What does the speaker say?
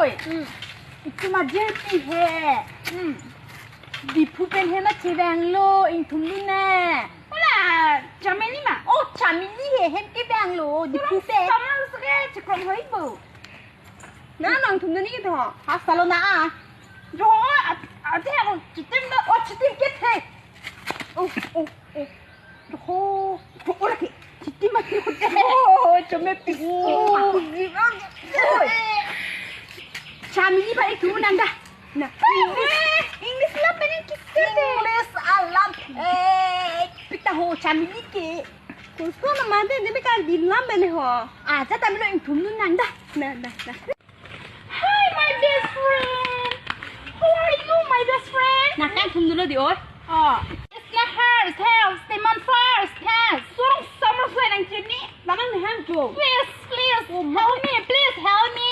ôi itu mà dễ bị hè đi phụ bên hè mà chơi vàng lô in thùng luôn nè là chả mấy mà ô chả mình đi hè hem cái vàng lô đi phụ bên xong nó sẽ chỉ còn hơi bự 나랑 돈은 이게 더 아싸로 나 rồi theo chỉ tin đó chỉ tìm kết thề ô 이렇게 뒷뒷만 끼고 좀 맵고 자 미니 빨리 주문한다 나 English lambe는 기스데 English alam 피타호 자 미니께 그거는 만데 내가 니 lambe는 호 아자 담으로 주문한다 나나 Hi my best friend how are you my best friend 나 깐 돈으로 디 ôi it's not her tail Simon first tail xuống summer friend anh chị ní 나랑 한 줘. please help me please help me